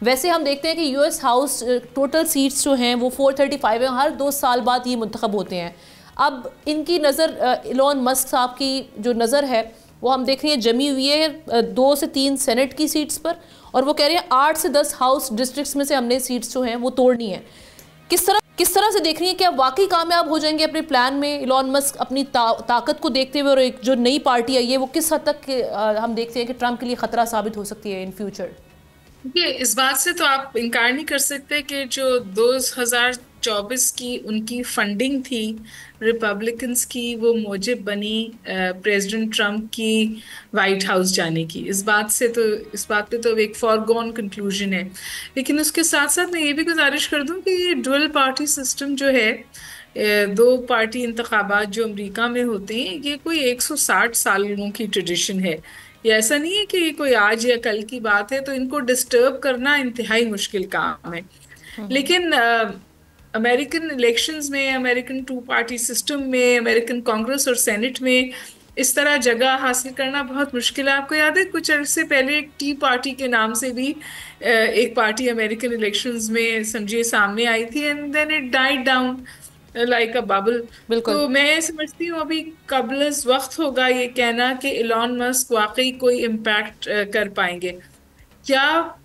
वैसे हम देखते हैं कि यूएस हाउस टोटल सीट्स जो हैं वो 435 हैं, हर 2 साल बाद ये मुंतखब होते हैं। अब इनकी नज़र इलॉन मस्क साहब की जो नज़र है वो हम देख रहे हैं जमी हुई है 2 से 3 सेनेट की सीट्स पर, और वो कह रहे हैं 8 से 10 हाउस डिस्ट्रिक्ट्स में से हमने सीट्स जो हैं वो तोड़नी है। किस तरह से देख रही हैं, क्या वाकई कामयाब हो जाएंगे अपने प्लान में इलॉन मस्क अपनी ताकत को देखते हुए, और एक जो नई पार्टी आई है वो किस हद तक हम देखते हैं कि ट्रंप के लिए खतरा साबित हो सकती है इन फ्यूचर? ये इस बात से तो आप इनकार नहीं कर सकते कि जो 2024 की उनकी फंडिंग थी रिपब्लिकन्स की, वो मूजिब बनी प्रेसिडेंट ट्रम्प की वाइट हाउस जाने की। इस बात पे तो एक फॉरगॉन कंक्लूजन है। लेकिन उसके साथ साथ मैं ये भी गुजारिश कर दूं कि ये डुअल पार्टी सिस्टम जो है, दो पार्टी इंतखाबात जो अमेरिका में होते हैं, ये कोई 160 सालों की ट्रेडिशन है। ये ऐसा नहीं है कि ये कोई आज या कल की बात है, तो इनको डिस्टर्ब करना इंतहाई मुश्किल काम है। लेकिन अमेरिकन इलेक्शंस में, अमेरिकन टू पार्टी सिस्टम में, अमेरिकन कांग्रेस और सेनेट में इस तरह जगह हासिल करना बहुत मुश्किल है। आपको याद है कुछ अरसे पहले एक टी पार्टी के नाम से भी एक पार्टी अमेरिकन इलेक्शंस में समझिए सामने आई थी, and then it died down like a bubble. बिल्कुल। तो मैं समझती हूँ अभी कबल वक्त होगा ये कहना कि इलॉन मस्क वाकई कोई इम्पैक्ट कर पाएंगे क्या।